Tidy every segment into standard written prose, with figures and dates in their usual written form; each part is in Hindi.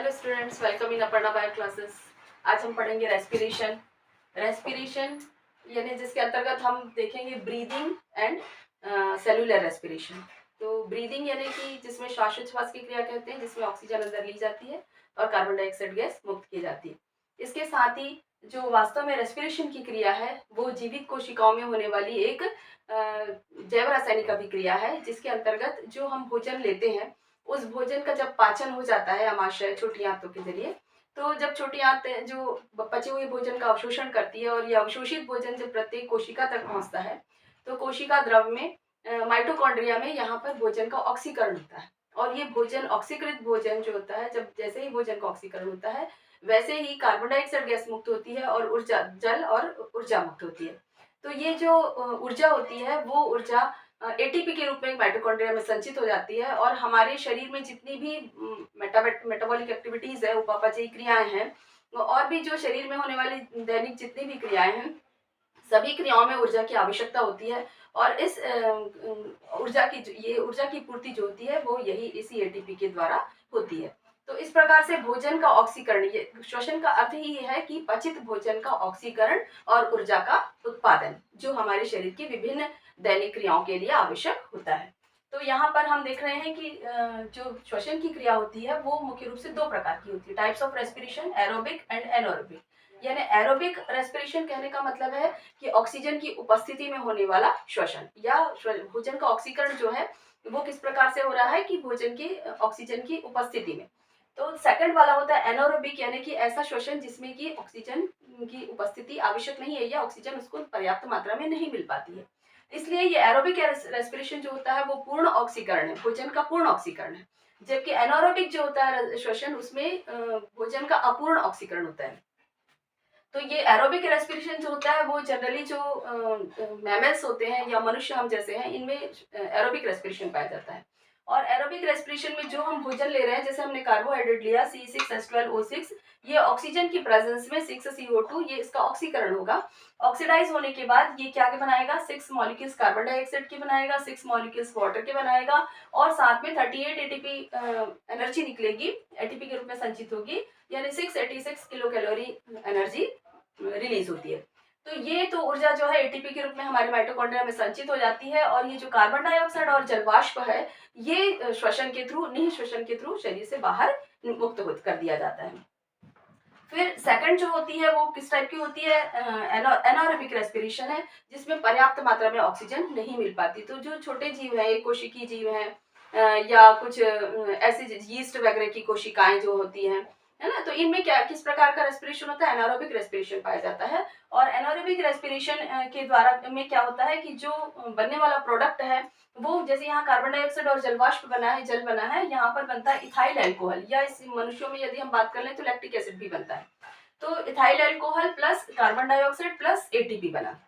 Hello students, welcome in Aparna bio classes. आज हम पढ़ेंगे रेस्पिरेशन। रेस्पिरेशन यानी जिसके अंतर्गत हम देखेंगे ब्रीदिंग एंड सेलुलर रेस्पिरेशन। तो ब्रीदिंग यानी कि जिसमें श्वासोच्छ्वास की क्रिया कहते हैं, जिसमें ऑक्सीजन अंदर ली जाती है और कार्बन डाइऑक्साइड गैस मुक्त की जाती है। इसके साथ ही जो वास्तव में रेस्पिरेशन की क्रिया है वो जीवित कोशिकाओं में होने वाली एक जैव रासायनिक अभिक्रिया है, जिसके अंतर्गत जो हम भोजन लेते हैं उस भोजन का जब पाचन हो जाता है आमाशय छोटी आंतों के जरिए, तो जब छोटी आंतें जो बचे हुए भोजन का अवशोषण करती है और ये अवशोषित भोजन जब प्रत्येक कोशिका तक पहुंचता है तो कोशिका द्रव में माइटोकॉन्ड्रिया में यहाँ पर भोजन का ऑक्सीकरण होता है। और ये भोजन ऑक्सीकृत भोजन जो होता है, जब जैसे ही भोजन का ऑक्सीकरण होता है वैसे ही कार्बन डाइऑक्साइड गैस मुक्त होती है और ऊर्जा जल और ऊर्जा मुक्त होती है। तो ये जो ऊर्जा होती है वो ऊर्जा एटीपी के रूप में माइटोकॉन्ड्रिया में संचित हो जाती है और हमारे शरीर में जितनी भी मेटाबॉलिक एक्टिविटीज है, उपापचयी क्रियाएं हैं और भी जो शरीर में होने वाली दैनिक जितनी भी क्रियाएं हैं, सभी क्रियाओं में ऊर्जा की आवश्यकता होती है। और इस ऊर्जा की पूर्ति जो होती है वो यही इसी एटीपी के द्वारा होती है। तो इस प्रकार से भोजन का ऑक्सीकरण, ये श्वसन का अर्थ ही है कि पचित भोजन का ऑक्सीकरण और ऊर्जा का उत्पादन जो हमारे शरीर की विभिन्न दैनिक क्रियाओं के लिए आवश्यक होता है। तो यहाँ पर हम देख रहे हैं कि जो श्वसन की क्रिया होती है वो मुख्य रूप से दो प्रकार की होती है। Types of respiration, aerobic and anaerobic. यानी एरोबिक रेस्पिरेशन कहने का मतलब है कि ऑक्सीजन की उपस्थिति में होने वाला श्वसन या भोजन का ऑक्सीकरण जो है वो किस प्रकार से हो रहा है कि भोजन की ऑक्सीजन की उपस्थिति में। तो सेकंड वाला होता है एनोरोबिक, यानी कि ऐसा श्वसन जिसमें कि ऑक्सीजन की उपस्थिति आवश्यक नहीं है या ऑक्सीजन उसको पर्याप्त मात्रा में नहीं मिल पाती है। इसलिए ये एरोबिक रेस्पिरेशन जो होता है वो पूर्ण ऑक्सीकरण है, भोजन का पूर्ण ऑक्सीकरण है। जबकि एनोरोबिक जो होता है श्वसन, उसमें भोजन का अपूर्ण ऑक्सीकरण होता है। तो ये एरोबिक रेस्पिरेशन जो होता है वो जनरली जो मैमल्स होते हैं या मनुष्य हम जैसे हैं, इनमें एरोबिक रेस्पिरेशन पाया जाता है। और एरोबिक रेस्पिरेशन में जो हम भोजन ले रहे हैं, जैसे हमने कार्बोहाइड्रेट लिया C6H12O6, ये ऑक्सीजन की प्रेजेंस में 6CO2 ये इसका ऑक्सीकरण होगा। ऑक्सीडाइज होने के बाद ये क्या के बनाएगा, 6 मॉलिक्यूल्स कार्बन डाइऑक्साइड के बनाएगा, 6 मॉलिक्यूल्स वाटर के बनाएगा और साथ में 38 एटीपी एनर्जी निकलेगी, एटीपी के रूप में संचित होगी, यानी 686 किलो कैलोरी एनर्जी रिलीज होती है। तो ये तो ऊर्जा जो है एटीपी के रूप में हमारे माइटोकॉन्ड्रिया में संचित हो जाती है और ये जो कार्बन डाइऑक्साइड और जलवाष्प है ये श्वसन के थ्रू, निःश्वसन के थ्रू शरीर से बाहर मुक्त कर दिया जाता है। फिर सेकंड जो होती है वो किस टाइप की होती है, एनारोबिक रेस्पिरेशन है, जिसमें पर्याप्त मात्रा में ऑक्सीजन नहीं मिल पाती। तो जो छोटे जीव है, एक कोशिकीय जीव है या कुछ ऐसे यीस्ट वगैरह की कोशिकाएं जो होती हैं, है ना, तो इनमें क्या किस प्रकार का रेस्पिरेशन होता है, एनारोबिक रेस्पिरेशन पाया जाता है। और एनारोबिक रेस्पिरेशन के द्वारा में क्या होता है कि जो बनने वाला प्रोडक्ट है वो, जैसे यहाँ कार्बन डाइऑक्साइड और जलवाष्प बना है, जल बना है, यहाँ पर बनता है इथाइल अल्कोहल, या इस मनुष्यों में यदि हम बात कर लें तो लैक्टिक एसिड भी बनता है। तो ethyl alcohol plus carbon dioxide plus ATP बना,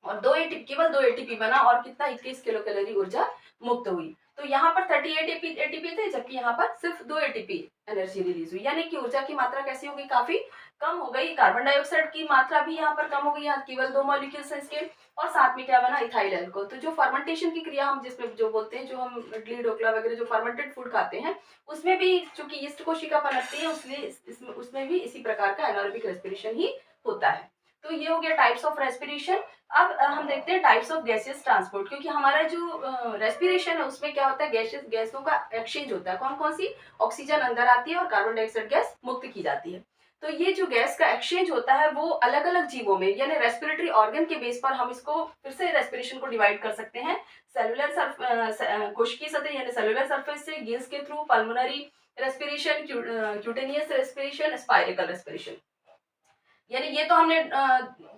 और केवल 2 एटीपी बना और कितना 21 किलो कैलोरी ऊर्जा मुक्त हुई। तो यहाँ पर 38 एटीपी थे, जबकि यहाँ पर सिर्फ 2 एटीपी एनर्जी रिलीज हुई, यानी कि ऊर्जा की मात्रा कैसी होगी, काफी कम हो गई। कार्बन डाइऑक्साइड की मात्रा भी यहाँ पर कम हो गई, यहाँ केवल 2 मॉलिक्यूल्स हैं इसके, और साथ में क्या बना, इथाइल अल्कोहल। तो जो फर्मेंटेशन की क्रिया हम जिसमें जो बोलते हैं, जो हम इडली ढोकला वगैरह जो फर्मेंटेड फूड खाते हैं, उसमें भी चूंकि यीस्ट कोशिका पनपती है, इसलिए उसमें भी इसी प्रकार का एनारोबिक रेस्पिरेशन ही होता है। तो ये हो गया टाइप्स ऑफ रेस्पिरेशन। अब हम देखते हैं टाइप्स ऑफ गैसेस ट्रांसपोर्ट, क्योंकि हमारा जो रेस्पिरेशन है उसमें क्या होता है, गैसों का एक्सचेंज होता है। कौन कौन सी, ऑक्सीजन अंदर आती है और कार्बन डाइऑक्साइड गैस मुक्त की जाती है। तो ये जो गैस का एक्सचेंज होता है वो अलग अलग जीवों में, यानी रेस्पिरेटरी ऑर्गन के बेस पर हम इसको फिर से रेस्पिरेशन को डिवाइड कर सकते हैं। सेलुलर कोशिकीय सतह यानी सेलुलर सरफेस से, गिल्स के through, pulmonary respiration, cutaneous respiration, स्पायरिकल respiration. यानी ये तो हमने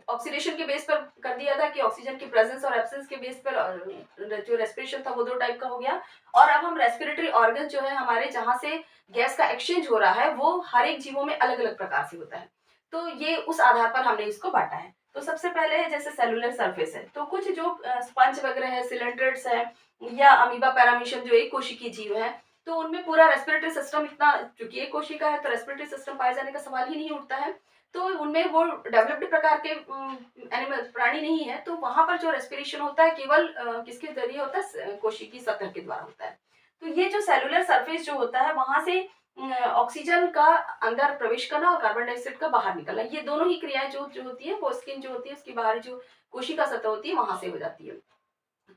ऑक्सीडेशन के बेस पर कर दिया था कि ऑक्सीजन की प्रेजेंस और एब्सेंस के बेस पर जो रेस्पिरेशन था वो 2 टाइप का हो गया। और अब हम रेस्पिरेटरी ऑर्गन जो है हमारे, जहाँ से गैस का एक्सचेंज हो रहा है, वो हर एक जीवों में अलग अलग प्रकार से होता है। तो ये उस आधार पर हमने इसको बांटा है। तो सबसे पहले है जैसे सेलुलर सरफेस है, तो कुछ जो स्पंज वगैरह है, सिलेंड्रेट्स है या अमीबा पैरामीशियम जो एक कोशिकीय जीव है, तो उनमें पूरा रेस्पिरेटरी सिस्टम इतना, चूंकि एक कोशिका है तो रेस्पिरेटरी सिस्टम पाए जाने का सवाल ही नहीं उठता है। तो उनमें वो डेवलप्ड प्रकार के एनिमल प्राणी नहीं है, तो वहां पर जो रेस्पिरेशन होता है केवल किसके जरिए होता है, कोशिकीय सतह के द्वारा होता है। तो ये जो सेलुलर सरफेस जो होता है, वहां से ऑक्सीजन का अंदर प्रवेश करना और कार्बन डाइऑक्साइड का बाहर निकलना, ये दोनों ही क्रियाएं जो जो होती है वो स्किन जो होती है उसकी बाहर जो कोशिका सतह होती है वहां से हो जाती है।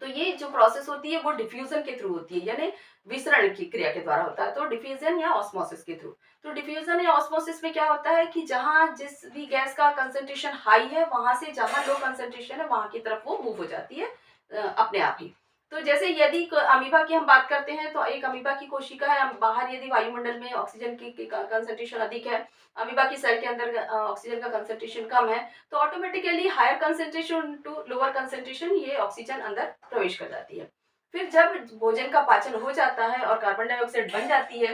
तो ये जो प्रोसेस होती है वो डिफ्यूजन के थ्रू होती है, यानी विसरण की क्रिया के द्वारा होता है, तो डिफ्यूजन या ऑस्मोसिस के थ्रू। तो डिफ्यूजन या ऑस्मोसिस में क्या होता है कि जहां जिस भी गैस का कंसंट्रेशन हाई है वहां से जहां लो कंसंट्रेशन है वहां की तरफ वो मूव हो जाती है अपने आप ही। तो जैसे यदि अमीबा की हम बात करते हैं तो एक अमीबा की कोशिका है, बाहर यदि वायुमंडल में ऑक्सीजन की कंसंट्रेशन अधिक है, अमीबा की सेल के अंदर ऑक्सीजन का कंसंट्रेशन कम है, तो automatically higher concentration to lower concentration ये ऑक्सीजन अंदर प्रवेश कर जाती है। फिर जब भोजन का पाचन हो जाता है और कार्बन डाइऑक्साइड बन जाती है,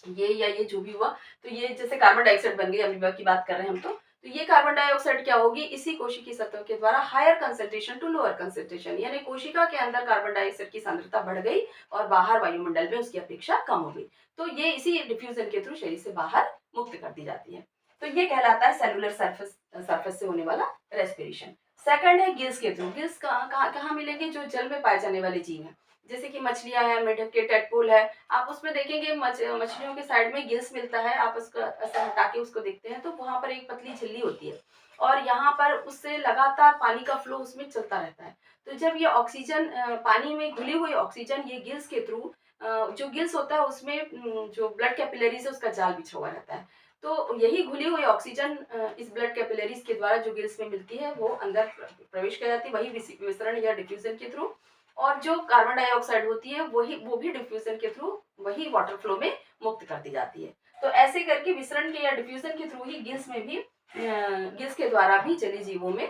ये या ये जो भी हुआ, तो ये जैसे कार्बन डाइऑक्साइड बन गई, अमीबा की बात कर रहे हैं हम, तो ये कार्बन डाइऑक्साइड क्या होगी, इसी कोशिकीय सतह के द्वारा higher concentration to lower concentration, यानी कोशिका के अंदर कार्बन डाइऑक्साइड की सांद्रता बढ़ गई और बाहर वायुमंडल में उसकी अपेक्षा कम हो गई, तो ये इसी डिफ्यूजन के थ्रू शरीर से बाहर मुक्त कर दी जाती है। तो ये कहलाता है सेलुलर सरफेस से होने वाला रेस्पिरेशन। सेकंड है गिल्स के थ्रू। गिल्स कहाँ मिलेंगे, जो जल में पाए जाने वाले जीव हैं, जैसे कि मछलियां हैं, मेढक के टेडपोल है, आप उसमें देखेंगे मछलियों के साइड में गिल्स मिलता है, आप उसको ऐसा हटा के उसको देखते हैं तो वहां पर एक पतली झिल्ली होती है और यहाँ पर उससे लगातार पानी का फ्लो उसमें चलता रहता है। तो जब ये ऑक्सीजन पानी में घुली हुई ऑक्सीजन ये गिल्स के थ्रू, जो गिल्स होता है उसमें जो ब्लड कैपिलरीज है उसका जाल बिछा हुआ रहता है, तो यही घुली हुई ऑक्सीजन इस ब्लड कैपिलरीज के द्वारा जो गिल्स में मिलती है वो अंदर प्रवेश कर जाती है, वही विसरण या डिफ्यूजन के थ्रू। और जो कार्बन डाइऑक्साइड होती है वो भी डिफ्यूजन के थ्रू वही वाटर फ्लो में मुक्त कर दी जाती है। तो ऐसे करके विसरण के या डिफ्यूजन के थ्रू ही गिल्स में भी गिल्स के द्वारा भी जलीय जीवों में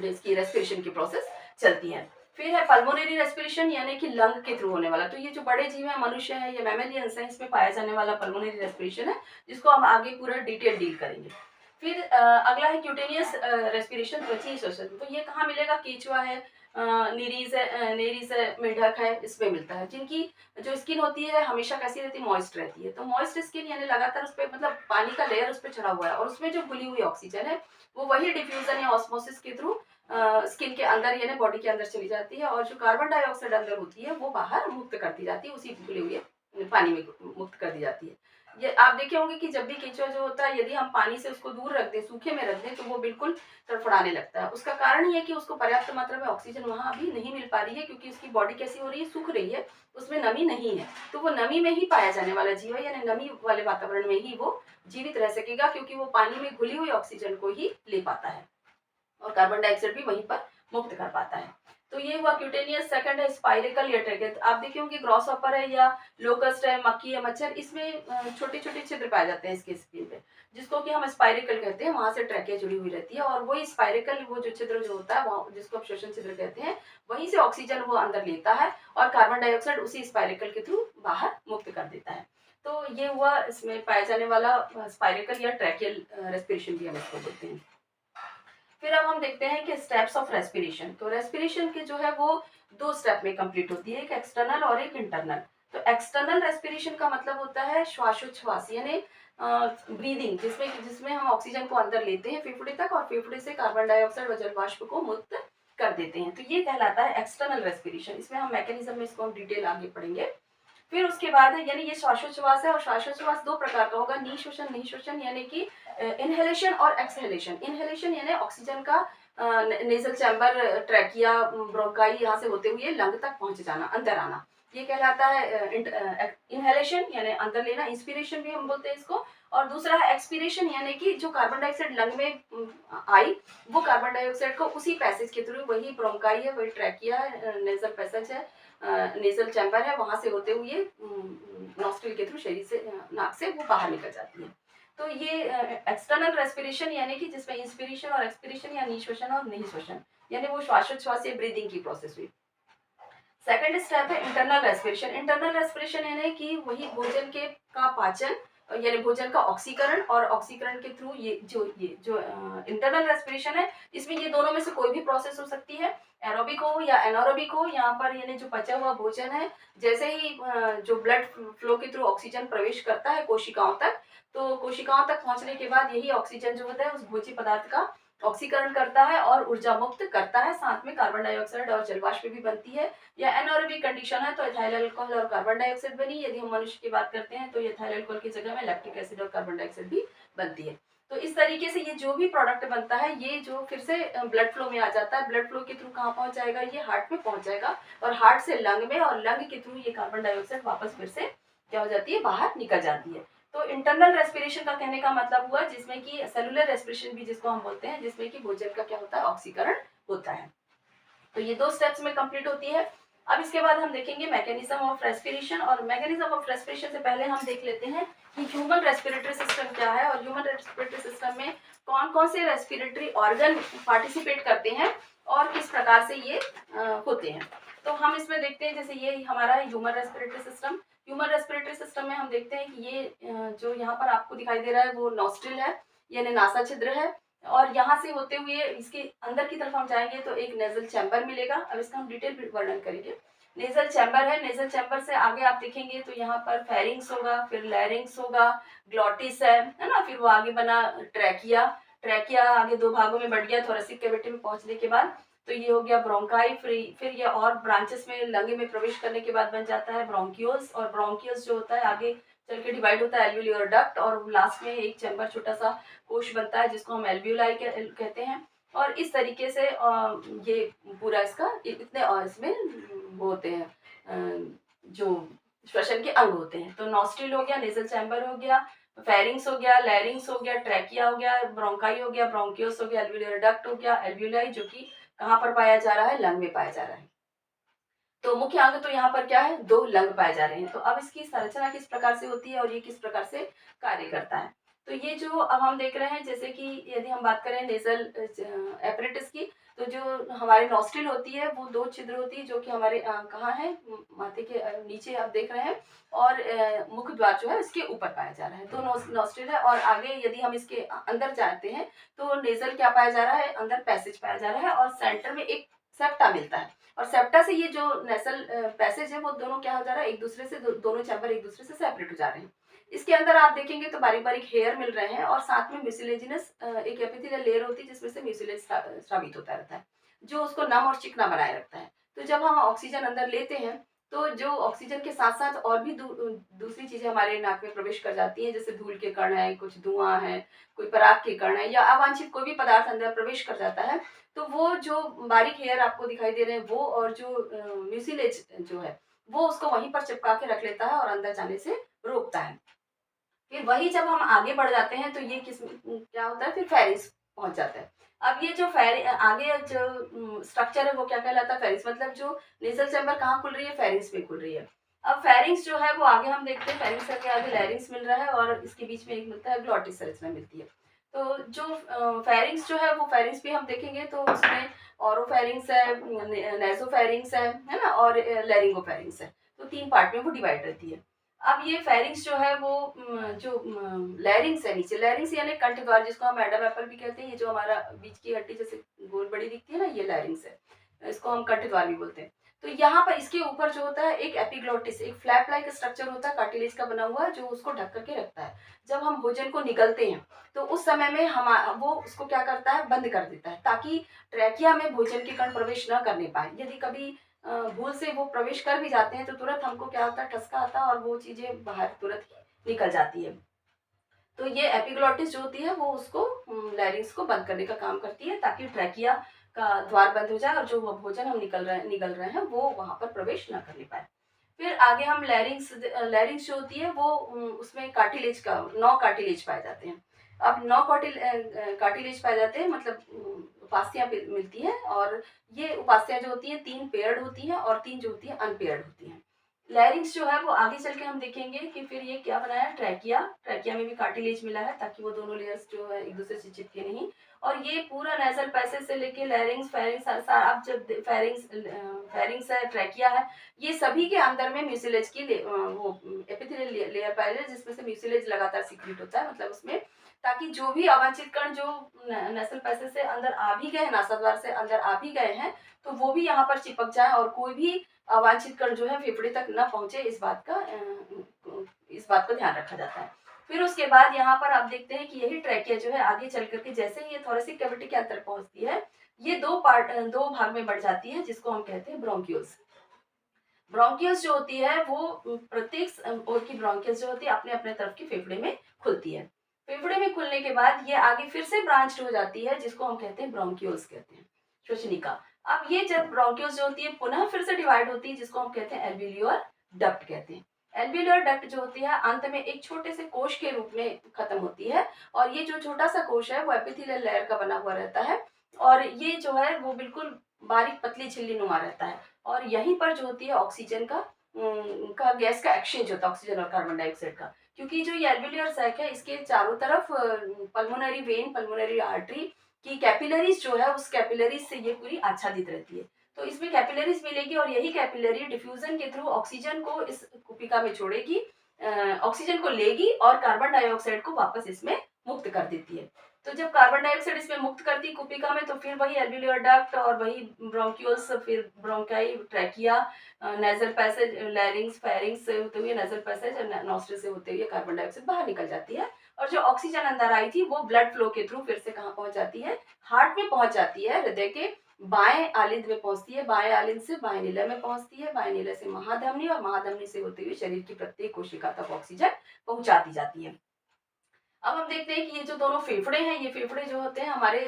इसकी रेस्पिरेशन की प्रोसेस चलती है। फिर है पल्मोनरी रेस्पिरेशन, यानी कि लंग के थ्रू होने वाला। तो ये जो बड़े जीव है, मनुष्य है या मैमेलियंस है, इसमें पाया जाने वाला पल्मोनरी रेस्पिरेशन है, जिसको हम आगे पूरा डिटेल डील करेंगे। फिर अगला है क्यूटेनियस रेस्पिरेशन, त्वचीय श्वसन। तो ये कहाँ मिलेगा, केचुआ है, नेरीज है, मेढक है, इसमें मिलता है, जिनकी जो स्किन होती है हमेशा कैसी रहती है, मॉइस्ट रहती है। तो मॉइस्ट स्किन यानी लगातार उस पर मतलब पानी का लेयर उस पर चढ़ा हुआ है और उसमें जो घुली हुई ऑक्सीजन है वो वही डिफ्यूजन या ऑस्मोसिस के थ्रू स्किन के अंदर यानी बॉडी के अंदर चली जाती है और जो कार्बन डाइऑक्साइड अंदर होती है वो बाहर मुक्त कर दी जाती है, उसी घुले हुए पानी में मुक्त कर दी जाती है। ये आप देखे होंगे कि जब भी केंचुआ जो होता है, यदि हम पानी से उसको दूर रख दें, सूखे में रख दें, तो वो बिल्कुल तड़फड़ाने लगता है। उसका कारण ये है कि उसको पर्याप्त मात्रा में ऑक्सीजन वहां अभी नहीं मिल पा रही है, क्योंकि उसकी बॉडी कैसी हो रही है, सूख रही है, उसमें नमी नहीं है। तो वो नमी में ही पाया जाने वाला जीव है, यानी नमी वाले वातावरण में ही वो जीवित रह सकेगा, क्योंकि वो पानी में घुली हुई ऑक्सीजन को ही ले पाता है और कार्बन डाइऑक्साइड भी वहीं पर मुक्त कर पाता है। तो ये हुआ क्यूटेनियस। सेकंड है स्पाइरेकल या ट्रैकेट। आप देखे होंगे ग्रॉस हॉपर है या लोकस्ट है, मक्खी या मच्छर, इसमें छोटे छोटे छिद्र पाए जाते हैं इसके स्किन पे, जिसको कि हम स्पाइरेकल कहते हैं, वहां से ट्रैकिया जुड़ी हुई रहती है और वही स्पाइरेकल वो जो छिद्र जो होता है वहाँ जिसको श्वसन छिद्र कहते हैं, वहीं से ऑक्सीजन वो अंदर लेता है और कार्बन डाइऑक्साइड उसी स्पाइरेकल के थ्रू बाहर मुक्त कर देता है। तो ये हुआ इसमें पाया जाने वाला स्पाइरेकल या ट्रैकियल रेस्पिरेशन भी हम इसको बोलते हैं। फिर अब हम देखते हैं कि स्टेप्स ऑफ रेस्पिरेशन। तो रेस्पिरेशन के जो है वो दो स्टेप में कंप्लीट होती है, एक एक्सटर्नल और एक इंटरनल। तो एक्सटर्नल रेस्पिरेशन का मतलब होता है श्वासोच्छ्वास, यानी ब्रीदिंग, जिसमें जिसमें हम ऑक्सीजन को अंदर लेते हैं फेफड़े तक और फेफड़े से कार्बन डाइऑक्साइड व जल वाष्प को मुक्त कर देते हैं। तो ये कहलाता है एक्सटर्नल रेस्पिरेशन। इसमें हम मैकेनिज्म में इसको हम डिटेल आगे पढ़ेंगे। फिर उसके बाद है, यानी ये श्वासोच्छ्वास है और श्वासोच्छ्वास दो प्रकार का होगा, निःश्वसन निःश्वसन, यानी कि इनहेलेशन और एक्सहेलेशन। इनहेलेशन यानी ऑक्सीजन का नेजल चैम्बर, ट्रैकिया, ब्रोंकाई यहाँ से होते हुए लंग तक पहुंच जाना, अंदर आना, ये कहलाता है इनहेलेशन, यानी अंदर लेना, इंस्पिरेशन भी हम बोलते हैं इसको। और दूसरा है एक्सपीरेशन, यानी कि जो कार्बन डाइऑक्साइड लंग में आई वो कार्बन डाइऑक्साइड को उसी पैसेज के थ्रू, वही ब्रोंकाई है, वही ट्रैकिया है, नेजल पैसेज है, नेजल चैम्बर है, वहां से होते हुए नॉस्ट्रिल के थ्रू शरीर से, नाक से वो बाहर निकल जाती है। तो ये एक्सटर्नल रेस्पिरेशन, यानी कि जिसमें इंस्पिरेशन और एक्सपिरेशन या निःश्वसन और निःश्वसन, यानी वो श्वासोच्छ्वास या ब्रीदिंग की प्रोसेस हुई। सेकंड स्टेप है इंटरनल रेस्पिरेशन। इंटरनल रेस्पिरेशन यानी कि वही भोजन के का पाचन, यानी भोजन का ऑक्सीकरण और ऑक्सीकरण के थ्रू ये जो इंटरनल रेस्पिरेशन है, इसमें ये दोनों में से कोई भी प्रोसेस हो सकती है, एरोबिक हो या एनारोबिक हो। यहाँ पर यानी जो पचा हुआ भोजन है, जैसे ही जो ब्लड फ्लो के थ्रू ऑक्सीजन प्रवेश करता है कोशिकाओं तक, तो कोशिकाओं तक पहुंचने के बाद यही ऑक्सीजन जो होता है उस भोज्य पदार्थ का ऑक्सीकरण करता है और ऊर्जा मुक्त करता है, साथ में कार्बन डाइऑक्साइड और जलवाष्प भी बनती है। या एनारोबिक कंडीशन है तो इथाइल अल्कोहल और कार्बन डाइऑक्साइड बनी। यदि हम मनुष्य की बात करते हैं तो इथाइल अल्कोहल की जगह में लैक्टिक एसिड और कार्बन डाइऑक्साइड भी बनती है। तो इस तरीके से ये जो भी प्रोडक्ट बनता है ये जो फिर से ब्लड फ्लो में आ जाता है, ब्लड फ्लो के थ्रू कहाँ पहुंच जाएगा, ये हार्ट में पहुंच जाएगा और हार्ट से लंग में, और लंग के थ्रू ये कार्बन डाइऑक्साइड वापस फिर से क्या हो जाती है, बाहर निकल जाती है। तो इंटरनल रेस्पिरेशन का कहने का मतलब हुआ जिसमें कि सेलुलर रेस्पिरेशन भी जिसको हम बोलते हैं, जिसमें कि भोजन का क्या होता है, ऑक्सीकरण होता है। तो ये 2 स्टेप्स में कंप्लीट होती है। अब इसके बाद हम देखेंगे मैकेनिज्म ऑफ रेस्पिरेशन, और मैकेनिज्म ऑफ रेस्पिरेशन से पहले हम देख लेते हैं कि ह्यूमन रेस्पिरेटरी सिस्टम क्या है और ह्यूमन रेस्पिरेटरी सिस्टम में कौन कौन से रेस्पिरेटरी ऑर्गन पार्टिसिपेट करते हैं और किस प्रकार से ये होते हैं। तो हम इसमें देखते हैं, जैसे ये हमारा है human respiratory system. Human respiratory system में हम देखते हैं कि ये जो यहाँ पर आपको दिखाई दे रहा है वो नॉस्ट्रिल है, यानी नासा छिद्र है, और यहाँ से होते हुए इसके अंदर की तरफ हम जाएंगे तो एक नेजल चैम्बर मिलेगा। अब इसका हम डिटेल वर्णन करेंगे। नेजल चैम्बर है, नेजल चैम्बर से आगे आप देखेंगे तो यहाँ पर फेरिंग्स होगा, फिर लैरिंग्स होगा, ग्लॉटिस है ना, फिर वो आगे बना ट्रैकिया। ट्रैकिया आगे 2 भागों में बढ़ गया थोरेसिक कैविटी में पहुंचने के बाद, तो ये हो गया ब्रोंकाई। फिर ये और ब्रांचेस में लंगे में प्रवेश करने के बाद बन जाता है ब्रोंकियोल्स, और ब्रोंकियोल्स जो होता है आगे चल के डिवाइड होता है एल्वियोलर डक्ट, और लास्ट में एक चैम्बर छोटा सा कोश बनता है जिसको हम एल्वियोलाई कहते हैं। और इस तरीके से ये पूरा इसका इतने इसमें वो होते हैं जो श्वसन के अंग होते हैं। तो नॉस्ट्रिल हो गया, नेजल चैम्बर हो गया, फेरिंग्स हो गया, लैरिंग्स हो गया, ट्रैकिया हो गया, ब्रोंकाई हो गया, ब्रोंकियोस हो गया, एल्वियोलर डक्ट हो गया, एल्वियोलाई जो कि कहाँ पर पाया जा रहा है, लंग में पाया जा रहा है। तो मुख्य अंग तो यहाँ पर क्या है, 2 लंग पाए जा रहे हैं। तो अब इसकी संरचना किस प्रकार से होती है और ये किस प्रकार से कार्य करता है। तो ये जो अब हम देख रहे हैं, जैसे कि यदि हम बात करें नेजल एपरेटस की, तो जो हमारी नॉस्ट्रिल होती है वो 2 छिद्र होती है जो कि हमारे कहाँ है, माथे के नीचे आप देख रहे हैं, और मुख द्वार जो है इसके ऊपर पाया जा रहा है। तो नॉस्ट्रिल है, और आगे यदि हम इसके अंदर जाते हैं तो नेजल क्या पाया जा रहा है, अंदर पैसेज पाया जा रहा है, और सेंटर में एक सेप्टा मिलता है। और सेप्टा से ये जो नेसल पैसेज है वो दोनों क्या हो जा रहा है, एक दूसरे से दोनों चैम्बर एक दूसरे से सेपरेट हो जा रहे हैं। इसके अंदर आप देखेंगे तो बारीक बारीक हेयर मिल रहे हैं, और साथ में म्यूसिलेजिनस एक एपिथेलियल लेयर होती है जिसमें से म्यूसिलेज स्रावित होता रहता है, जो उसको नम और चिकना बनाए रखता है। तो जब हम ऑक्सीजन अंदर लेते हैं तो जो ऑक्सीजन के साथ साथ और भी दूसरी चीजें हमारे नाक में प्रवेश कर जाती हैं, जैसे धूल के कण है, कुछ धुआं है, कोई पराग के कण है, या अवांछित कोई भी पदार्थ अंदर प्रवेश कर जाता है। तो वो जो बारीक हेयर आपको दिखाई दे रहे हैं वो, और जो म्यूसिलेज जो है वो उसको वहीं पर चिपका के रख लेता है और अंदर जाने से रोकता है। फिर वही जब हम आगे बढ़ जाते हैं तो ये किस क्या होता है, फिर फेरिस पहुंच जाता है। अब ये जो आगे जो स्ट्रक्चर है वो क्या कहलाता है, फेरिस। मतलब जो नेजल चैम्बर कहाँ खुल रही है, फेरिंग्स में खुल रही है। अब फेरिंग्स जो है वो आगे हम देखते हैं, फेरिंग्स के आगे लैरिंग्स मिल रहा है, और इसके बीच में एक मिलता है ग्लॉटिस संरचना मिलती है। तो जो फेरिंग्स जो है वो फेरिंग्स भी हम देखेंगे तो उसमें ऑरोफेरिंग्स है, नेसोफेरिंग्स है ना, और लैरिंगोफेरिंग्स है। तो 3 पार्ट में वो डिवाइड रहती है। अब ये फेरिंग्स जो है वो जो लैरिंग्स है नीचे, लैरिंग्स यानी कंठ द्वार जिसको हम एडम एप्पल भी कहते हैं, ये जो हमारा बीच की हड्डी जैसे गोल बड़ी दिखती है ना, ये लैरिंग्स है, इसको हम कंठ द्वार भी बोलते हैं। तो यहाँ पर इसके ऊपर जो होता है एक एपिग्लोटिस, एक फ्लैप लाइक स्ट्रक्चर होता है कार्टिलेज का बना हुआ, जो उसको ढक करके रखता है। जब हम भोजन को निगलते हैं तो उस समय में हम वो उसको क्या करता है, बंद कर देता है, ताकि ट्रैकिया में भोजन के कण प्रवेश न करने पाए। यदि कभी भूल से वो प्रवेश कर भी जाते हैं तो तुरंत हमको क्या होता है, ठसका आता है और वो चीजें बाहर तुरंत ही निकल जाती है। तो ये एपिग्लोटिस जो होती है वो उसको लैरिंग्स को बंद करने का काम करती है, ताकि ट्रैकिया का द्वार बंद हो जाए और जो भोजन हम निगल रहे हैं वो वहां पर प्रवेश न करने पाए। फिर आगे हम लैरिंग्स जो होती है वो उसमें कार्टिलेज का 9 कार्टिलेज पाए जाते हैं। अब 9 कार्टिलेज पाए जाते हैं, मतलब उपास्थियां मिलती हैं, और ये उपास्थियां जो होती हैं 3 पेयर्ड होती हैं और 3 जो होती है अनपेयर्ड होती हैं। लैरिंग्स जो है वो आगे चल के हम देखेंगे कि फिर ये क्या बनाया, ट्रैकिया। ट्रैकिया में भी कार्टिलेज मिला है ताकि वो दोनों लेयर्स जो है एक दूसरे से चिपके नहीं। और ये पूरा नेजल पैसेज से लेके लैरिंग्स, फेरिंग्स, अब जब फेरिंग्स है, ट्रैकिया है, ये सभी के अंदर में म्यूसिलेज की वो एपिथेलियल लेयर पाई जाए, जिसमें से म्यूसिलेज लगातार सीक्रेट होता है, मतलब उसमें, ताकि जो भी अवांछित कण जो नेसल पैसेज से अंदर आ भी गए, नासाद्वार से अंदर आ भी गए हैं, तो वो भी यहाँ पर चिपक जाए और कोई भी अवांछित कण जो है फेफड़े तक न पहुंचे, इस बात का ध्यान रखा जाता है। फिर उसके बाद यहाँ पर आप देखते हैं कि यही ट्रैकिया जो है आगे चल करके जैसे ही ये थोरेसिक कैविटी के अंदर पहुंचती है, ये दो भाग में बढ़ जाती है, जिसको हम कहते हैं ब्रोंक्यूल्स। ब्रोंकियल्स जो होती है वो प्रत्येक ओर की ब्रोंकियल्स जो होती है अपने अपने तरफ की फेफड़े में खुलती है। फेफड़े में खुलने के बाद ये आगे फिर से ब्रांच हो जाती है, जिसको हम कहते हैं ब्रोंक्यूल्स कहते हैं, श्वसनिका। अब ये जब ब्रोंक्यूल्स जो होती है पुनः फिर से डिवाइड होती है, जिसको हम कहते हैं एल्वियोलर डक्ट कहते हैं। एल्वियोलर डक्ट जो होती है अंत में एक छोटे से कोश के रूप में खत्म होती है, और ये जो छोटा सा कोश है वो एपिथेलियल लेयर का बना हुआ रहता है, और ये जो है वो बिल्कुल बारीक पतली झिल्ली नुमा रहता है। और यहीं पर जो होती है ऑक्सीजन का गैस का एक्सचेंज होता है, ऑक्सीजन और कार्बन डाइऑक्साइड का। क्योंकि जो ये एल्वियोलर सैक है इसके चारों तरफ पल्मोनरी वेन, पल्मोनरी आर्टरी की कैपिलरीज जो है उस कैपिलरीज से ये पूरी आच्छादित रहती है। तो इसमें कैपिलरीज मिलेगी और यही कैपिलरी डिफ्यूजन के थ्रू ऑक्सीजन को इस कुपिका में छोड़ेगी, ऑक्सीजन को लेगी और कार्बन डाइऑक्साइड को वापस इसमें मुक्त कर देती है। तो जब कार्बन डाइऑक्साइड इसमें मुक्त करती है कुपिका में, तो फिर वही एल्वियोलर डक्ट और वही ब्रोंक्यूल्स, फिर bronchi, trachea, nasal passage, लैरिंग्स, pharynx से होते हुए नेजल पैसेज और नॉस्ट्रल से होते हुए कार्बन डाइऑक्साइड बाहर निकल जाती है। और जो ऑक्सीजन अंदर आई थी वो ब्लड फ्लो के थ्रू फिर से कहाँ पहुंच जाती है, हार्ट में पहुंच जाती है, हृदय के बाएं आलिंद में पहुंचती है, बाएं आलिंद से बाएं नीले में पहुंचती है, बाएं नीले से महाधमनी, और महाधमनी से होते हुए शरीर की प्रत्येक कोशिका तक ऑक्सीजन पहुंचाती जाती है। अब हम देखते हैं कि ये जो दोनों फेफड़े हैं, ये फेफड़े जो होते हैं हमारे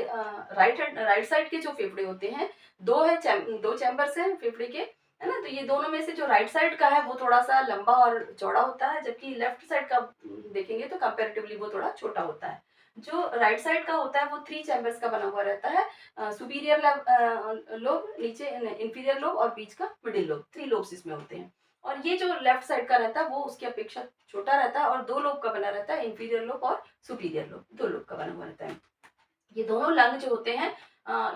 राइट साइड के जो फेफड़े होते हैं, दो चैम्बर्स हैं फेफड़े के, है ना। तो ये दोनों में से जो राइट साइड का है वो थोड़ा सा लंबा और चौड़ा होता है, जबकि लेफ्ट साइड का देखेंगे तो कंपैरेटिवली वो थोड़ा छोटा होता है। जो राइट साइड का होता है वो 3 चैम्बर्स का बना हुआ रहता है, सुपीरियर लोब, नीचे इंफीरियर लोब और बीच का मिडिल लोब, 3 लोब्स इसमें होते हैं। और ये जो लेफ्ट साइड का रहता है वो उसकी अपेक्षा छोटा रहता है और 2 लोब का बना रहता है, इंफीरियर लोब और सुपीरियर लोब, 2 लोब का बना हुआ रहता है। ये दोनों लंग जो होते हैं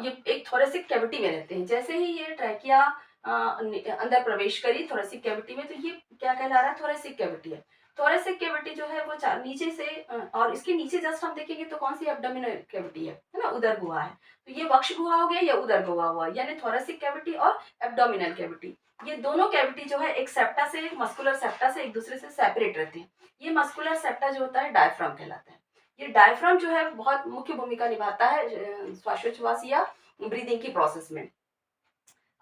ये एक थोरेसिक कैविटी में रहते हैं। जैसे ही ये ट्रैकिया अंदर प्रवेश करी थोरेसिक कैविटी में, तो ये क्या कहला रहा है, थोरेसिक कैविटी है। थोरेसिक कैविटी जो है वो नीचे से और इसके नीचे जस्ट हम देखेंगे तो कौन सी एब्डोमिनल कैविटी है ना, उदर गुहा है। तो ये वक्ष गुहा हो गया या उदर गुहा हुआ, यानी थोरेसिक कैविटी और एब्डोमिनल कैविटी, ये दोनों कैविटी जो है एक सेप्टा से, मस्कुलर सेप्टा से एक दूसरे से सेपरेट रहते हैं। ये मस्कुलर सेप्टा जो होता है डायफ्राम कहलाता है। ये डायफ्राम जो है बहुत मुख्य भूमिका निभाता है श्वासोच्छ्वास या ब्रीदिंग की प्रोसेस में।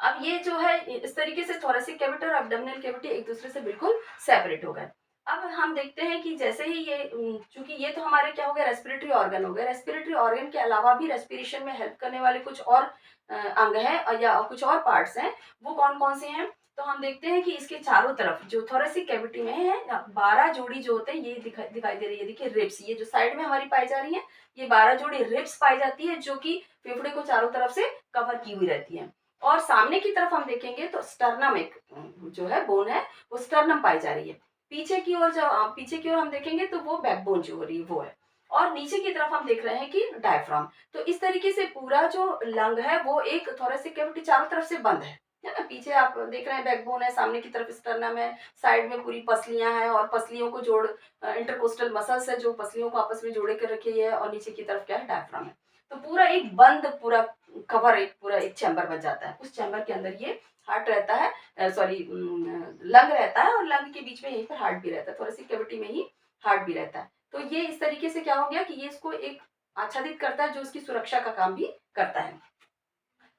अब ये जो है इस तरीके से थोरेसिक कैविटी और एब्डोमिनल कैविटी एक दूसरे से बिल्कुल सेपरेट हो गए। अब हम देखते हैं कि जैसे ही ये चूंकि ये तो हमारे क्या हो गया, रेस्पिरेटरी ऑर्गन हो गए। रेस्पिरेटरी ऑर्गन के अलावा भी रेस्पिरेशन में हेल्प करने वाले कुछ और अंग हैं या कुछ और पार्ट्स हैं, वो कौन कौन से हैं। तो हम देखते हैं कि इसके चारों तरफ जो थोरेसिक कैविटी में है 12 जोड़ी जो होते हैं, ये दिखाई दे रही है, देखिए रिब्स, ये जो साइड में हमारी पाई जा रही है, ये 12 जोड़ी रिब्स पाई जाती है जो कि फेफड़े को चारों तरफ से कवर की हुई रहती है। और सामने की तरफ हम देखेंगे तो स्टर्नम एक जो है बोन है, वो स्टर्नम पाई जा रही है। पीछे की ओर हम देखेंगे तो वो बैकबोन जो हो रही है वो है, और नीचे की तरफ हम देख रहे हैं कि डायफ्राम। तो इस तरीके से पूरा जो लंग है वो एक थोरेसिक कैविटी चारों तरफ से बंद है ना। पीछे आप देख रहे हैं बैकबोन है, सामने की तरफ स्टर्नम है, साइड में पूरी पसलियां हैं और पसलियों को जोड़ इंटरकोस्टल मसल्स है जो पसलियों को आपस में जोड़े कर रखी है, और नीचे की तरफ क्या है, डायफ्राम है। तो पूरा एक बंद पूरा कवर, एक पूरा एक चैम्बर बन जाता है। उस चैम्बर के अंदर ये हार्ट रहता है, लंग रहता है, और लंग के बीच में यहीं पर हार्ट भी रहता है, थोरेसिक कैविटी में ही हार्ट भी रहता है। तो ये इस तरीके से क्या हो गया कि ये इसको एक आच्छादित करता है जो उसकी सुरक्षा का काम भी करता है।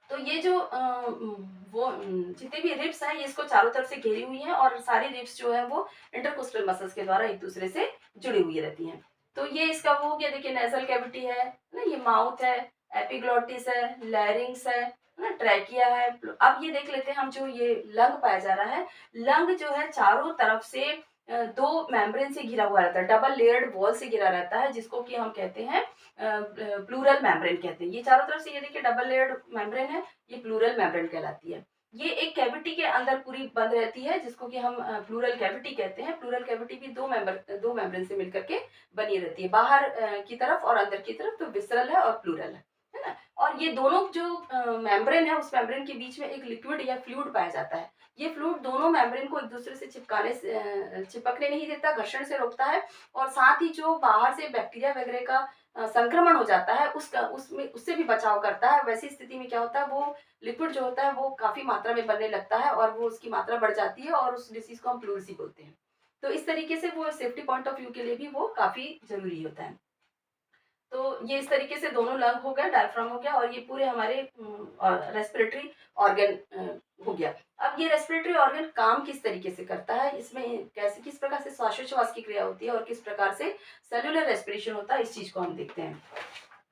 तो ये जो जितने भी रिब्स हैं ये इसको चारों तरफ से घेरी हुई हैं, और सारी रिब्स जो है वो इंटरकोस्टल मसल्स के द्वारा एक दूसरे से जुड़ी हुई रहती हैं। तो ये इसका वो हो गया, देखिए नेजल कैविटी है ना, ये माउथ है, एपिग्लोटिस है, लैरिंग्स है ना, ट्रैकिया है। अब ये देख लेते हैं हम, जो ये लंग पाया जा रहा है, लंग जो है चारों तरफ से 2 मेम्ब्रेन से घिरा हुआ रहता है, डबल लेयर्ड वॉल से घिरा रहता है, जिसको कि हम कहते हैं प्लूरल मेम्ब्रेन कहते हैं। ये चारों तरफ से ये देखिए डबल लेयर्ड मेम्ब्रेन है, ये प्लूरल मेम्ब्रेन कहलाती है। ये एक कैविटी के अंदर पूरी बंद रहती है, जिसको कि हम प्लूरल कैविटी कहते हैं। प्लूरल कैविटी भी 2 मेम्ब्रेन से मिलकर के बनी रहती है, बाहर की तरफ और अंदर की तरफ। तो विसरल है और प्लूरल है ना। और ये दोनों जो मेम्ब्रेन है उस मेम्ब्रेन के बीच में एक लिक्विड या फ्लूइड पाया जाता है। ये फ्लूइड दोनों मेम्ब्रेन को एक दूसरे से चिपकने नहीं देता, घर्षण से रोकता है, और साथ ही जो बाहर से बैक्टीरिया वगैरह का संक्रमण हो जाता है उससे भी बचाव करता है। वैसी स्थिति में क्या होता है, वो लिक्विड जो होता है वो काफी मात्रा में बनने लगता है और वो उसकी मात्रा बढ़ जाती है, और उस डिसीज को हम प्लूरसी बोलते हैं। तो इस तरीके से वो सेफ्टी पॉइंट ऑफ व्यू के लिए भी वो काफ़ी ज़रूरी होता है। तो ये इस तरीके से दोनों लंग हो गया, डायफ्राम हो गया और ये पूरे हमारे रेस्पिरेटरी ऑर्गन हो गया। अब ये रेस्पिरेटरी ऑर्गन काम किस तरीके से करता है, इसमें कैसे किस प्रकार से श्वासोच्छ्वास की क्रिया होती है और किस प्रकार से सेलुलर रेस्पिरेशन होता है, इस चीज़ को हम देखते हैं।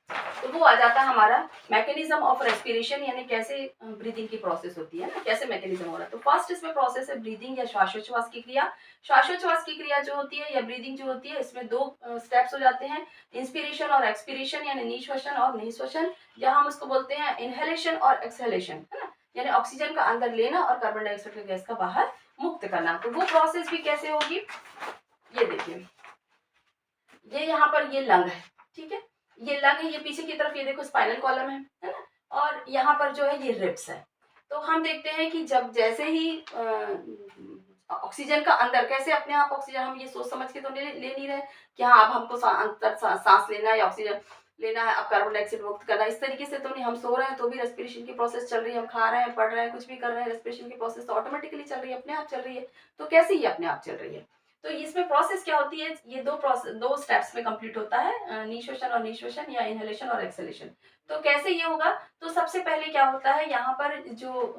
तो वो आ जाता है हमारा मैकेनिज्म ऑफ रेस्पिरेशन, यानी कैसे ब्रीदिंग की प्रोसेस होती है ना, कैसे मैकेनिज्म हो रहा है। तो फर्स्ट इसमें प्रोसेस है ब्रीदिंग या श्वासोच्छ्वास की क्रिया। श्वासोच्छ्वास की क्रिया जो होती है या ब्रीदिंग जो होती है, इसमें दो स्टेप्स हो जाते हैं, इंस्पिरेशन और एक्सपिरेशन, यानी निश्वसन और निःश्वसन, या हम उसको बोलते हैं इनहेलेशन और एक्सहेलेशन, है ना, यानी ऑक्सीजन का अंदर लेना और कार्बन डाइऑक्साइड का गैस का बाहर मुक्त करना। तो वो प्रोसेस भी कैसे होगी, ये देखिए, ये यहाँ पर ये लंग है, ठीक है, ये लंग है, ये पीछे की तरफ ये देखो स्पाइनल कॉलम है ना, और यहाँ पर जो है ये रिब्स है। तो हम देखते हैं कि जब जैसे ही ऑक्सीजन का अंदर कैसे अपने आप ऑक्सीजन, हम ये सोच समझ के तो ले नहीं रहे कि हाँ अब हमको अंतर सांस लेना है या ऑक्सीजन लेना है, अब कार्बन डाइऑक्साइड मुक्त करना है, इस तरीके से तो नहीं। हम सो रहे हैं तो भी रेस्पिरेशन की प्रोसेस चल रही है, हम खा रहे हैं, पढ़ रहे हैं, कुछ भी कर रहे हैं, रेस्पिरेशन की प्रोसेस तो ऑटोमेटिकली चल रही है, अपने आप चल रही है। तो कैसे ही अपने आप चल रही है, तो इसमें प्रोसेस क्या होती है, ये दो स्टेप्स में कंप्लीट होता है, निश्वसन और निश्वसन या इनहेलेशन और एक्सहेलेशन। तो कैसे ये होगा, तो सबसे पहले क्या होता है, यहाँ पर जो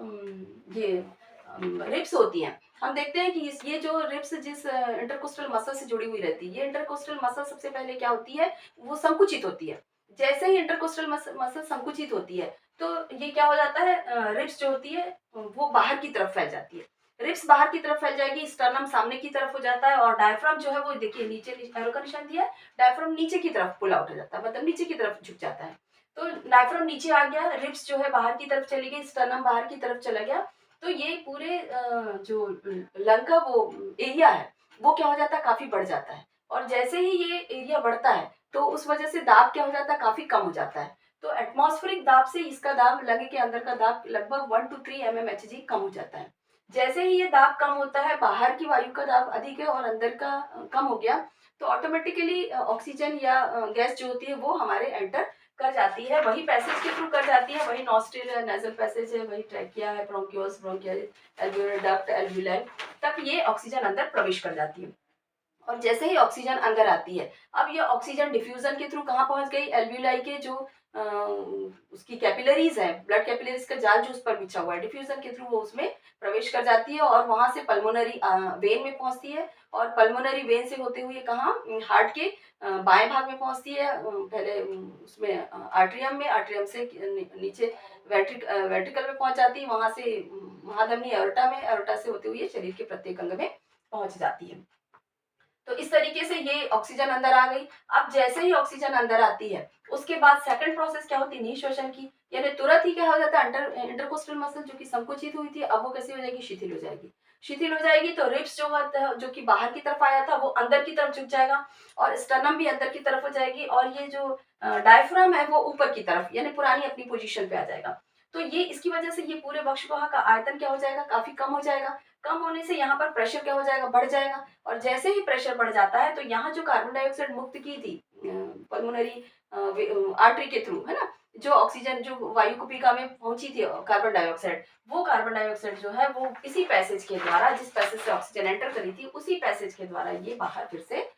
ये रिब्स होती हैं, हम देखते हैं कि ये जो रिब्स जिस इंटरकोस्टल मसल से जुड़ी हुई रहती है, ये इंटरकोस्टल मसल सबसे पहले क्या होती है, वो संकुचित होती है। जैसे ही इंटरकोस्टल मसल संकुचित होती है, तो ये क्या हो जाता है, रिब्स जो होती है वो बाहर की तरफ फैल जाती है। रिब्स बाहर की तरफ फैल जाएगी, स्टर्नम सामने की तरफ हो जाता है, और डायफ्राम जो है वो देखिए नीचे एरो का निशान दिया है, डायफ्राम नीचे की तरफ पुल आउट हो जाता है, मतलब नीचे की तरफ झुक जाता है। तो डायफ्राम नीचे आ गया, रिब्स जो है बाहर की तरफ चली गई, स्टर्नम बाहर की तरफ चला गया। तो ये पूरे जो लंग का वो एरिया है वो क्या हो जाता है, काफी बढ़ जाता है। और जैसे ही ये एरिया बढ़ता है तो उस वजह से दाब क्या हो जाता है, काफी कम हो जाता है। तो एटमॉस्फेरिक दाब से इसका दाब, लंग के अंदर का दाब लगभग 1 to 3 mmHg कम हो जाता है। जैसे ही ये दाब कम होता है, बाहर की वायु का दाब अधिक है और अंदर का कम हो गया, तो ऑटोमेटिकली ऑक्सीजन या गैस जो होती है वो हमारे एंटर कर जाती है, वही पैसेज के थ्रू कर जाती है, वही नॉस्ट्रिल है, नेजल पैसेज है, वही ट्रैकिया है, bronchioles, bronchial, alveolar duct, alveoli तक ये ऑक्सीजन अंदर प्रवेश कर जाती है। और जैसे ही ऑक्सीजन अंदर आती है, अब ये ऑक्सीजन डिफ्यूजन के थ्रू कहाँ पहुंच गई, एल्वियोलाई के जो उसकी कैपिलरीज है, ब्लड कैपिलरीज का जाल जो उस पर बिछा हुआ है, डिफ्यूजन के थ्रू वो उसमें प्रवेश कर जाती है और वहां से पल्मोनरी वेन में पहुंचती है, और पल्मोनरी वेन से होते हुए कहाँ, हार्ट के बाएं भाग में पहुंचती है, पहले उसमें आर्ट्रियम में, आर्ट्रियम से नीचे वेंट्रिकल में पहुंच जाती है, वहां से महाधमनी एओर्टा में, एओर्टा से होते हुए शरीर के प्रत्येक अंग में पहुंच जाती है। तो इस तरीके से ये ऑक्सीजन अंदर आ गई। अब जैसे ही ऑक्सीजन अंदर आती है, उसके बाद सेकंड प्रोसेस क्या होती है, निःश्वसन की, यानी तुरंत ही क्या हो जाता है, इंटरकोस्टल मसल जो कि संकुचित हुई थी, अब वो कैसी हो जाएगी, शिथिल हो जाएगी। शिथिल हो जाएगी तो रिब्स जो होता है, जो कि बाहर की तरफ आया था, वो अंदर की तरफ झुक जाएगा, और स्टर्नम भी अंदर की तरफ हो जाएगी, और ये जो डायफ्राम है वो ऊपर की तरफ, यानी पुरानी अपनी पोजीशन पे आ जाएगा। तो ये इसकी वजह से ये पूरे वक्षवाह का आयतन क्या हो जाएगा, काफी कम हो जाएगा। कम होने से यहाँ पर प्रेशर क्या हो जाएगा, बढ़ जाएगा, और जैसे ही प्रेशर बढ़ जाता है तो यहाँ जो कार्बन डाइऑक्साइड मुक्त की थी पल्मोनरी आर्टरी के थ्रू, है ना, जो ऑक्सीजन जो वायु कुपिका में पहुंची थी कार्बन डाइऑक्साइड, वो कार्बन डाइऑक्साइड जो है वो इसी पैसेज के द्वारा, जिस पैसेज से ऑक्सीजन एंटर करी थी, उसी पैसेज के द्वारा ये बाहर फिर से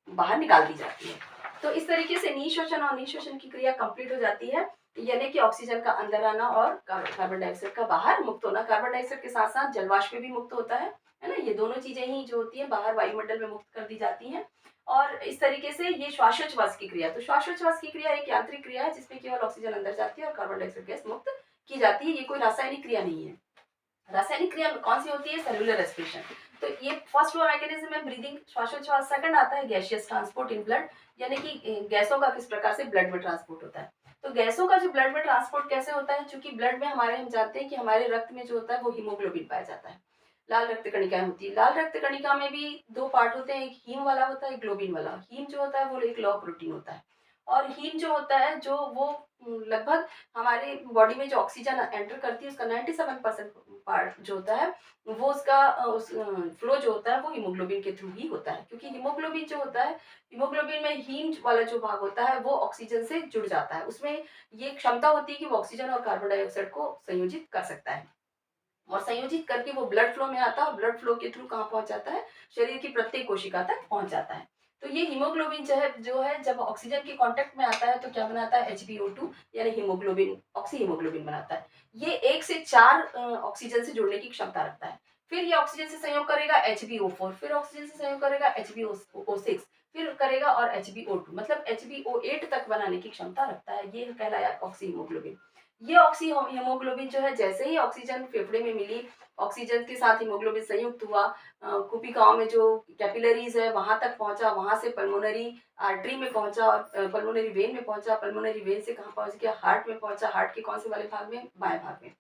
बाहर निकाल दी जाती है। तो इस तरीके से निःश्वसन और निःश्वसन की क्रिया कंप्लीट हो जाती है, यानी कि ऑक्सीजन का अंदर आना और कार्बन डाइऑक्साइड का बाहर मुक्त होना। कार्बन डाइऑक्साइड के साथ साथ जलवाष्प भी मुक्त होता है ना, ये दोनों चीजें ही जो होती है बाहर वायुमंडल में मुक्त कर दी जाती हैं। और इस तरीके से ये श्वासोच्छ्वास की क्रिया, तो श्वासोच्छ्वास की क्रिया एक यांत्रिक क्रिया है जिसमें केवल ऑक्सीजन अंदर जाती है और कार्बन डाइऑक्साइड गैस मुक्त की जाती है, ये कोई रासायनिक क्रिया नहीं है। रासायनिक क्रिया कौन सी होती है, सेलुलर रेस्पिरेशन। तो ये फर्स्ट हुआ मैकेनिज्म है ब्रीदिंग, श्वासोच्छ्वास। सेकंड आता है गैसियस ट्रांसपोर्ट इन ब्लड, यानी कि गैसों का किस प्रकार से ब्लड में ट्रांसपोर्ट होता है। तो गैसों का जो ब्लड में ट्रांसपोर्ट कैसे होता है, क्योंकि ब्लड में हमारे, हम जानते हैं कि हमारे रक्त में जो होता है वो हीमोग्लोबिन पाया जाता है, लाल रक्त कणिकाएं होती है। लाल रक्त कणिका में भी दो पार्ट होते हैं, एक हीम वाला होता है, एक ग्लोबिन वाला। हीम जो होता है वो एक लौह प्रोटीन होता है, और हीम जो होता है जो वो लगभग हमारे बॉडी में जो ऑक्सीजन एंटर करती है उसका 97% पार्ट जो होता है वो उसका फ्लो जो होता है वो हीमोग्लोबिन के थ्रू ही होता है, क्योंकि हीमोग्लोबिन जो होता है, हीमोग्लोबिन में हीम वाला जो भाग होता है वो ऑक्सीजन से जुड़ जाता है, उसमें ये क्षमता होती है कि वो ऑक्सीजन और कार्बन डाइऑक्साइड को संयोजित कर सकता है। और संयोजित करके वो ब्लड फ्लो में आता है और ब्लड फ्लो के थ्रू कहाँ पहुंच जाता है, शरीर की प्रत्येक कोशिका तक पहुंच जाता है। तो ये हीमोग्लोबिन जो है जब ऑक्सीजन के कांटेक्ट में आता है तो क्या बनाता है, HbO2 यानी हीमोग्लोबिन, ऑक्सी हीमोग्लोबिन बनाता है। ये 1 से 4 ऑक्सीजन से जुड़ने की क्षमता रखता है। फिर ये ऑक्सीजन से संयोग करेगा HbO4, फिर ऑक्सीजन से संयोग करेगा HbO6, फिर करेगा और HbO2, मतलब HbO8 तक बनाने की क्षमता रखता है। ये कहलाया ऑक्सी हीमोग्लोबिन। ये ऑक्सी हीमोग्लोबिन जो है जैसे ही ऑक्सीजन फेफड़े में मिली, ऑक्सीजन के साथ हीमोग्लोबिन संयुक्त हुआ, कुपिकाओं में जो कैपिलरीज है वहां तक पहुंचा, वहां से पल्मोनरी आर्टरी में पहुंचा और पल्मोनरी वेन में पहुंचा, पल्मोनरी वेन से कहाँ पहुंच गया, हार्ट में पहुंचा, हार्ट के कौन से वाले भाग में, बाएं भाग में,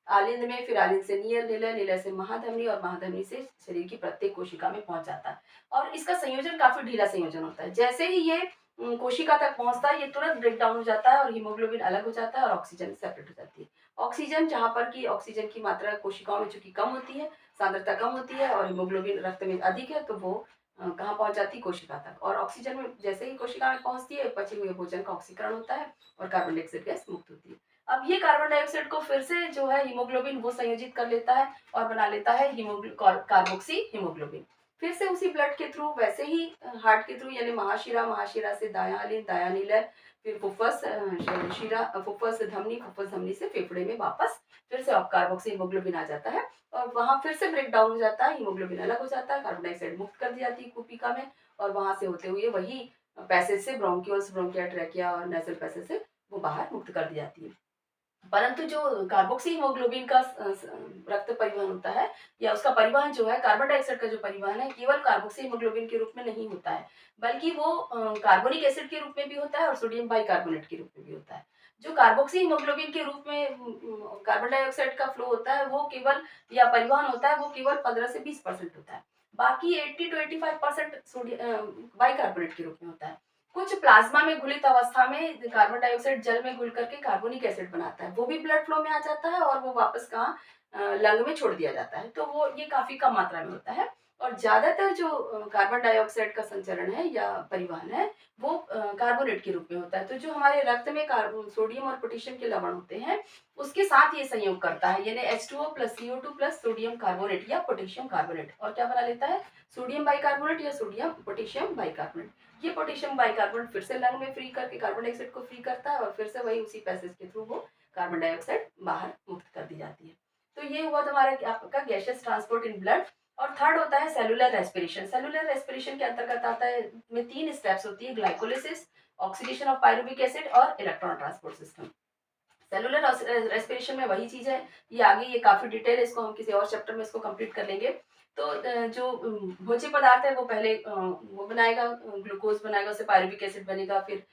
आलिंद में, फिर आलिंद से नियर निलय, निलय से महाधमनी और महाधमनी से शरीर की प्रत्येक कोशिका में पहुंच जाता है। और इसका संयोजन काफी ढीला संयोजन होता है। जैसे ही ये कोशिका तक पहुंचता है ये तुरंत ब्रेक डाउन हो जाता है और हीमोग्लोबिन अलग हो जाता है और ऑक्सीजन सेपरेट हो जाती है। ऑक्सीजन जहां पर की ऑक्सीजन की मात्रा कोशिकाओं में चूंकि कम होती है, सांद्रता कम होती है और हीमोग्लोबिन रक्त में अधिक है, तो वो कहाँ पहुंच जाती है, कोशिका तक। और ऑक्सीजन में जैसे ही कोशिका में पहुंचती है पचे हुए भोजन का ऑक्सीकरण होता है और कार्बन डाइऑक्साइड गैस मुक्त होती है। अब ये कार्बन डाइऑक्साइड को फिर से जो है हीमोग्लोबिन वो संयोजित कर लेता है और बना लेता है कार्बोक्सी हीमोग्लोबिन। फिर से उसी ब्लड के थ्रू वैसे ही हार्ट के थ्रू यानी महाशिरा, महाशिरा से दायां दायां नीलय, फिर फुफ्फुस शिरा, फुफ्फुस धमनी, फुफ्फुस धमनी से फेफड़े में वापस फिर से कार्बोक्सी हीमोग्लोबिन आ जाता है और वहां फिर से ब्रेक डाउन हो जाता है, हीमोग्लोबिन अलग हो जाता है, कार्बन डाइऑक्साइड मुक्त कर दी जाती है कुपिका में और वहां से होते हुए वही पैसेज से ब्रोंकियोल्स, ब्रोंकिया ट्रैकिया और नेजल पैसेज से वो बाहर मुक्त कर दी जाती है। परंतु जो कार्बोक्सी हीमोग्लोबिन का रक्त परिवहन होता है या उसका परिवहन जो है, कार्बन डाइऑक्साइड का जो परिवहन है, केवल कार्बोक्सी हीमोग्लोबिन के रूप में नहीं होता है, बल्कि वो कार्बोनिक एसिड के रूप में भी होता है और सोडियम बाइकार्बोनेट के रूप में भी होता है। जो कार्बोक्सी हीमोग्लोबिन के रूप में कार्बन डाइऑक्साइड का फ्लो होता है वो केवल, या परिवहन होता है वो केवल 15 से 20% होता है। बाकी 80 to 85% सोडियम बाइकार्बोनेट के रूप में होता है। कुछ प्लाज्मा में घुलित अवस्था में कार्बन डाइऑक्साइड जल में घुल करके कार्बोनिक एसिड बनाता है, वो भी ब्लड फ्लो में आ जाता है और वो वापस कहाँ, लंग में छोड़ दिया जाता है। तो वो ये काफी कम मात्रा में होता है और ज्यादातर जो कार्बन डाइऑक्साइड का संचरण है या परिवहन है वो कार्बोनेट के रूप में होता है। तो जो हमारे रक्त में सोडियम और पोटेशियम के लवण होते हैं उसके साथ ये संयोग करता है, यानी H2O plus CO2 plus sodium carbonate या पोटेशियम कार्बोनेट, और क्या बना लेता है, सोडियम बाइकार्बोनेट या सोडियम पोटेशियम बाइकार्बोनेट। ये पोटेशियम बाइकार्बोनेट फिर से लंग में फ्री करके कार्बन डाइऑक्साइड को फ्री करता है और फिर से वही उसी पैसेज के थ्रू वो कार्बन डाइऑक्साइड बाहर मुक्त कर दी जाती है। तो ये हुआ तुम्हारा आपका गैसियस ट्रांसपोर्ट इन ब्लड। और थर्ड होता है सेलुलर रेस्पिरेशन। सेलुलर रेस्पिरेशन के अंतर्गत आता है, में 3 स्टेप्स होती है, glycolysis, oxidation of pyruvic acid और electron transport system. Cellular respiration में वही चीज है, ये आगे ये काफी डिटेल है, इसको हम किसी और चैप्टर में इसको कंप्लीट कर लेंगे। तो जो भोज्य पदार्थ है वो पहले वो बनाएगा, ग्लूकोज बनाएगा, उससे पायरुविक एसिड बनेगा, फिर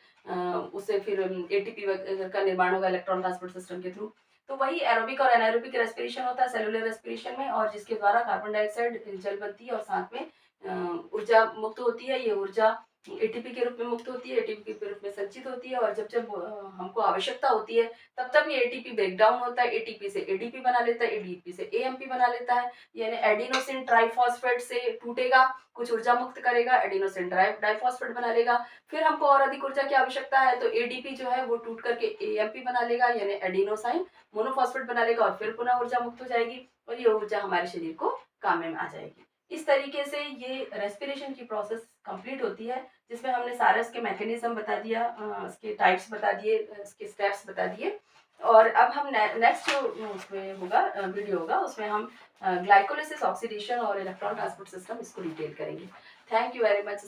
उससे फिर एटीपी का निर्माण होगा इलेक्ट्रॉन ट्रांसपोर्ट सिस्टम के थ्रू। तो वही एरोबिक और एनारोबिक रेस्पिरेशन होता है सेलुलर रेस्पिरेशन में, और जिसके द्वारा कार्बन डाइऑक्साइड जल बनती है और साथ में ऊर्जा मुक्त होती है। ये ऊर्जा एटीपी के रूप में मुक्त होती है, एटीपी के रूप में संचित होती है और जब जब हमको आवश्यकता होती है तब तब ये एटीपी ब्रेक डाउन होता है, एटीपी से एडीपी बना लेता है, एडीपी से एएमपी बना लेता है, यानी एडिनोसिन ट्राइफॉस्फेट से टूटेगा, कुछ ऊर्जा मुक्त करेगा, एडिनोसिन डाइफॉस्फेट बना लेगा। फिर हमको और अधिक ऊर्जा की आवश्यकता है तो एडीपी जो है वो टूट करके एएमपी बना लेगा, यानी एडिनोसाइन मोनोफॉस्फेट बना लेगा और फिर पुनः ऊर्जा मुक्त हो जाएगी और ये ऊर्जा हमारे शरीर को काम में आ जाएगी। इस तरीके से ये रेस्पिरेशन की प्रोसेस कंप्लीट होती है, जिसमें हमने सारा इसके मैकेनिज्म बता दिया, इसके टाइप्स बता दिए, इसके स्टेप्स बता दिए। और अब हम नेक्स्ट जो उसमें होगा वीडियो होगा उसमें हम ग्लाइकोलिसिस, ऑक्सीडेशन और इलेक्ट्रॉन ट्रांसपोर्ट सिस्टम इसको डिटेल करेंगे। Thank you very much.